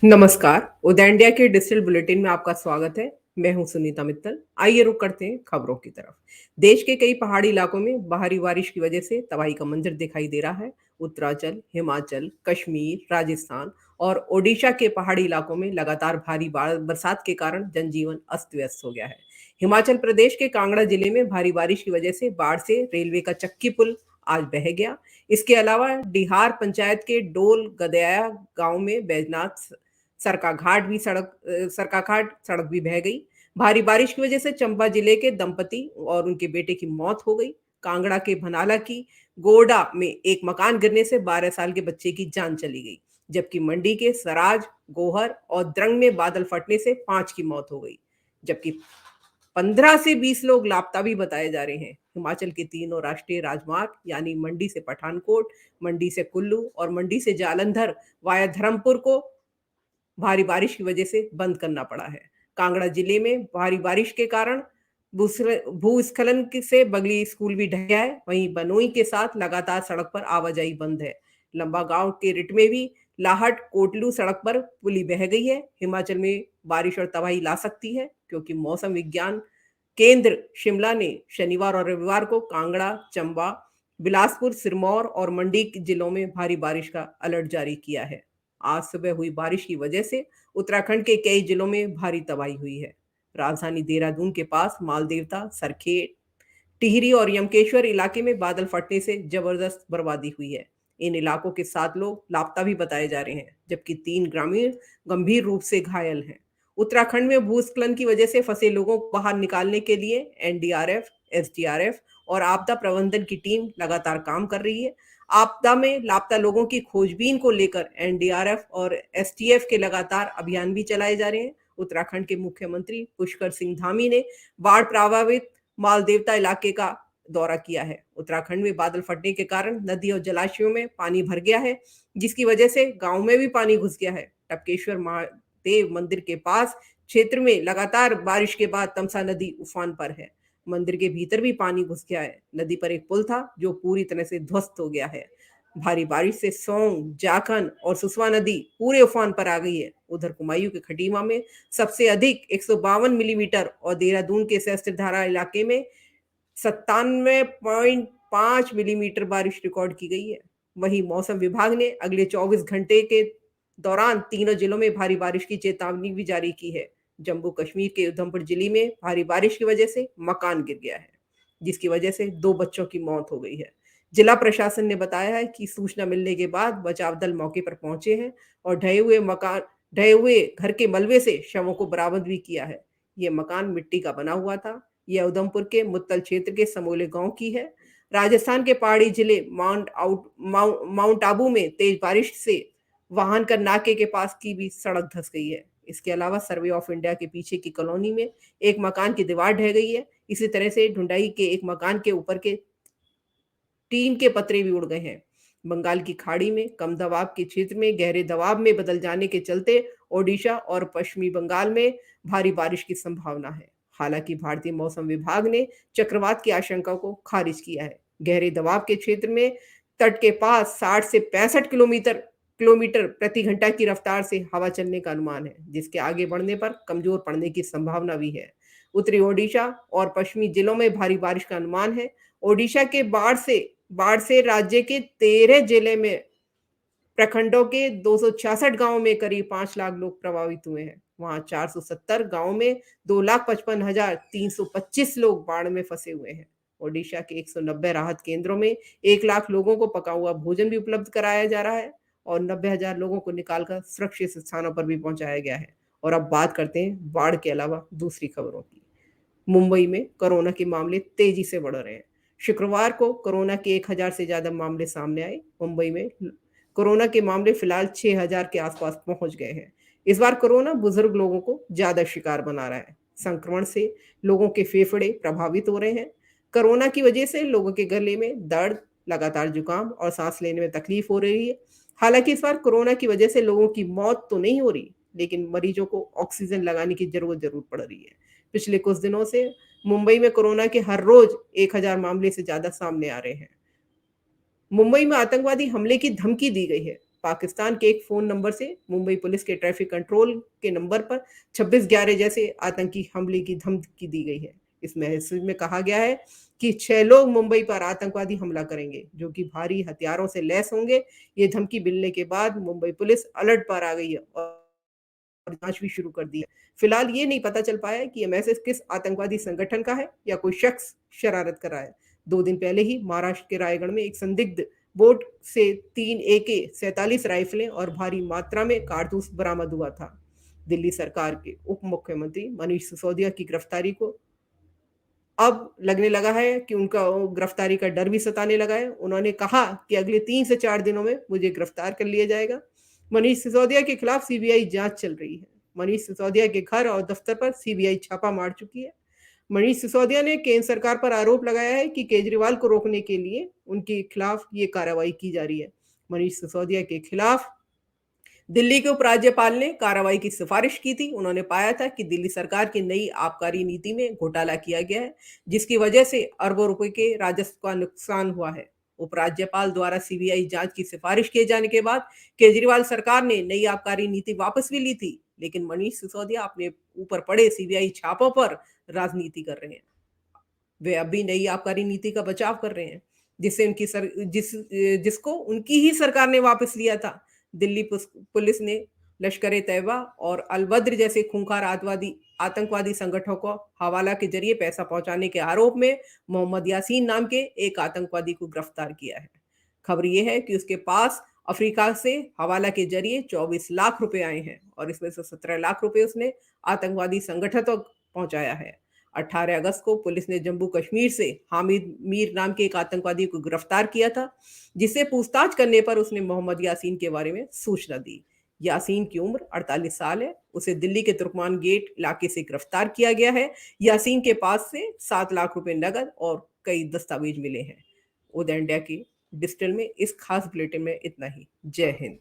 नमस्कार। उदय इंडिया के digital bulletin में आपका स्वागत है। मैं हूं सुनीता मित्तल। आइए रुक करते हैं खबरों की तरफ। देश के कई पहाड़ी इलाकों में भारी बारिश की वजह से तबाही का मंजर दिखाई दे रहा है। उत्तरांचल, हिमाचल, कश्मीर, राजस्थान और ओडिशा के पहाड़ी इलाकों में लगातार भारी बरसात के कारण जनजीवन अस्त व्यस्त हो गया है। हिमाचल प्रदेश के कांगड़ा जिले में भारी बारिश की वजह से बाढ़ से रेलवे का चक्की पुल आज बह गया। इसके अलावा डिहार पंचायत के डोल गदया गांव में बैजनाथ सरकाघाट सड़क भी बह गई। भारी बारिश की वजह से चंबा जिले के दंपति और उनके बेटे की मौत हो गई। कांगड़ा के भनाला की गोडा में एक मकान गिरने से 12 साल के बच्चे की जान चली गई, जबकि मंडी के सराज, गोहर और द्रंग में बादल फटने से 5 की मौत हो गई, जबकि 15 से 20 लोग लापता भी बताए जा रहे हैं। हिमाचल के तीनों राष्ट्रीय राजमार्ग यानी मंडी से पठानकोट, मंडी से कुल्लू और मंडी से जालंधर वाया धर्मपुर को भारी बारिश की वजह से बंद करना पड़ा है। कांगड़ा जिले में भारी बारिश के कारण भूस्खलन से बगली स्कूल भी ढह गया है। वहीं बनोई के साथ लगातार सड़क पर आवाजाही बंद है। लंबा गांव के रिट में भी लाहट कोटलू सड़क पर पुली बह गई है। हिमाचल में बारिश और तबाही ला सकती है, क्योंकि मौसम विज्ञान केंद्र शिमला ने शनिवार और रविवार को कांगड़ा, चंबा, बिलासपुर, सिरमौर और मंडी के जिलों में भारी बारिश का अलर्ट जारी किया है। आज सुबह हुई बारिश की वजह से उत्तराखंड के कई जिलों में भारी तबाही हुई है। राजधानी देहरादून के पास मालदेवता, सरखेड़, टिहरी और यमकेश्वर इलाके में बादल फटने से जबरदस्त बर्बादी हुई है। इन इलाकों के 7 लोग लापता भी बताए जा रहे हैं, जबकि 3 ग्रामीण गंभीर रूप से घायल हैं। उत्तराखंड में भूस्खलन की वजह से फंसे लोगों को बाहर निकालने के लिए एनडीआरएफ, एसडीआरएफ और आपदा प्रबंधन की टीम लगातार काम कर रही है। आपदा में लापता लोगों की खोजबीन को लेकर एनडीआरएफ और एसटीएफ के लगातार अभियान भी चलाए जा रहे हैं। उत्तराखंड के मुख्यमंत्री पुष्कर सिंह धामी ने बाढ़ प्रभावित मालदेवता इलाके का दौरा किया है। उत्तराखंड में बादल फटने के कारण नदी और जलाशयों में पानी भर गया है, जिसकी वजह से गांव में भी पानी घुस गया है। टपकेश्वर महादेव मंदिर के पास क्षेत्र में लगातार बारिश के बाद तमसा नदी उफान पर है। मंदिर के भीतर भी पानी घुस गया है। नदी पर एक पुल था जो पूरी तरह से ध्वस्त हो गया है। भारी बारिश से सौंग, जाखन और सुसवा नदी पूरे उफान पर आ गई है। उधर कुमायूं के खटीमा में सबसे अधिक 152 मिलीमीटर और देहरादून के सहस्त्रधारा इलाके में 97.5 मिलीमीटर बारिश रिकॉर्ड की गई है। वहीं मौसम विभाग ने अगले 24 घंटे के दौरान तीनों जिलों में भारी बारिश की चेतावनी भी जारी की है। जम्मू कश्मीर के उधमपुर जिले में भारी बारिश की वजह से मकान गिर गया है, जिसकी वजह से 2 बच्चों की मौत हो गई है। जिला प्रशासन ने बताया है कि सूचना मिलने के बाद बचाव दल मौके पर पहुंचे हैं और ढहे हुए घर के मलबे से शवों को बरामद भी किया है। ये मकान मिट्टी का बना हुआ था। यह उधमपुर के मुत्तल क्षेत्र के समोले गांव की है। राजस्थान के पहाड़ी जिले माउंट आबू में तेज बारिश से वाहन का नाके के पास की भी सड़क धंस गई है। इसके अलावा सर्वे ऑफ इंडिया के पीछे की कॉलोनी में एक मकान की दीवार ढह गई है। इसी तरह से ढुंडाई के एक मकान के ऊपर के टीन के पतरे भी उड़ गए हैं। बंगाल की खाड़ी में कम दबाव के क्षेत्र में गहरे दबाव में बदल जाने के चलते ओडिशा और पश्चिमी बंगाल में भारी बारिश की संभावना है। हालांकि भारतीय मौसम विभाग ने चक्रवात की आशंका को खारिज किया है। गहरे दबाव के क्षेत्र में तट के पास 60 से 65 किलोमीटर किलोमीटर प्रति घंटा की रफ्तार से हवा चलने का अनुमान है, जिसके आगे बढ़ने पर कमजोर पड़ने की संभावना भी है। उत्तरी ओडिशा और पश्चिमी जिलों में भारी बारिश का अनुमान है। ओडिशा के बाढ़ से राज्य के 13 जिले में प्रखंडों के 266 गांवों में करीब 5 लाख लोग प्रभावित हुए हैं। वहां 470 गांवों में 2,55,325 लोग बाढ़ में फंसे हुए हैं। ओडिशा के 190 राहत केंद्रों में 1 लाख लोगों को पका हुआ भोजन भी उपलब्ध कराया जा रहा है और 90,000 लोगों को निकालकर सुरक्षित स्थानों पर भी पहुंचाया गया है। और अब बात करते हैं बाढ़ के अलावा दूसरी खबरों की। मुंबई में कोरोना के मामले तेजी से बढ़ रहे हैं। शुक्रवार को कोरोना के 1,000 से ज्यादा मामले सामने आए। मुंबई में कोरोना के मामले फिलहाल 6,000 के आसपास पहुंच गए हैं। इस बार कोरोना बुजुर्ग लोगों को ज्यादा शिकार बना रहा है। संक्रमण से लोगों के फेफड़े प्रभावित हो रहे हैं। कोरोना की वजह से लोगों के गले में दर्द, लगातार जुकाम और सांस लेने में तकलीफ हो रही है। हालांकि इस बार कोरोना की वजह से लोगों की मौत तो नहीं हो रही, लेकिन मरीजों को ऑक्सीजन लगाने की जरूरत जरूर पड़ रही है। पिछले कुछ दिनों से मुंबई में कोरोना के हर रोज 1,000 मामले से ज्यादा सामने आ रहे हैं। मुंबई में आतंकवादी हमले की धमकी दी गई है। पाकिस्तान के एक फ़ोन नंबर से मुंबई पुलिस के ट्रैफ़िक कंट्रोल के नंबर पर 26/11 जैसे आतंकी हमले की धमकी दी गई है। इस मैसेज में कहा गया है कि 6 लोग मुंबई पर आतंकवादी हमला करेंगे, जो कि भारी हथियारों से लैस होंगे। ये धमकी मिलने के बाद मुंबई पुलिस अलर्ट पर आ गई है और जाँच भी शुरू कर दी है। फिलहाल ये नहीं पता चल पाया है कि ये मैसेज किस आतंकवादी संगठन का है या कोई शख्स शरारत कर रहा है। 2 दिन पहले ही महाराष्ट्र के रायगढ़ में एक संदिग्ध बोट से 3 AK-47 राइफलें और भारी मात्रा में कारतूस बरामद हुआ था। दिल्ली सरकार के उप मुख्यमंत्री मनीष सिसोदिया की गिरफ्तारी को अब लगने लगा है कि उनका गिरफ्तारी का डर भी सताने लगा है। उन्होंने कहा कि अगले 3 से 4 दिनों में मुझे गिरफ्तार कर लिया जाएगा। मनीष सिसोदिया के खिलाफ सीबीआई जांच चल रही है। मनीष सिसोदिया के घर और दफ्तर पर सीबीआई छापा मार चुकी है। मनीष सिसोदिया ने केंद्र सरकार पर आरोप लगाया है कि केजरीवाल को रोकने के लिए उनके खिलाफ ये कार्रवाई की जा रही है। मनीष सिसोदिया के खिलाफ दिल्ली के उपराज्यपाल ने कार्रवाई की सिफारिश की थी। उन्होंने पाया था कि दिल्ली सरकार की नई आबकारी नीति में घोटाला किया गया है, जिसकी वजह से अरबों रुपए के राजस्व का नुकसान हुआ है। उपराज्यपाल द्वारा सीबीआई जांच की सिफारिश किए जाने के बाद केजरीवाल सरकार ने नई आबकारी नीति वापस भी ली थी, लेकिन मनीष सिसोदिया अपने ऊपर पड़े सीबीआई छापों पर राजनीति कर रहे हैं। वे अब भी नई आबकारी नीति का बचाव कर रहे हैं, जिससे जिसको उनकी ही सरकार ने वापस लिया था। दिल्ली पुलिस ने लश्कर-ए-तैयबा और अल-बद्र जैसे खूंखार आतंकवादी संगठनों को हवाला के जरिए पैसा पहुंचाने के आरोप में मोहम्मद यासीन नाम के एक आतंकवादी को गिरफ्तार किया है। खबर यह है कि उसके पास अफ्रीका से हवाला के जरिए 24 लाख रुपए आए हैं और इसमें से 17 लाख रुपए उसने आतंकवादी संगठन तक पहुंचाया है। 18 अगस्त को पुलिस ने जम्मू कश्मीर से हामिद मीर नाम के एक आतंकवादी को गिरफ्तार किया था, जिससे पूछताछ करने पर उसने मोहम्मद यासीन के बारे में सूचना दी। यासीन की उम्र 48 साल है। उसे दिल्ली के तुर्कमान गेट इलाके से गिरफ्तार किया गया है। यासीन के पास से 7 लाख रुपए नकद और कई दस्तावेज मिले हैं। उदय इंडिया की डिजिटल में इस खास बुलेटिन में इतना ही। जय हिंद।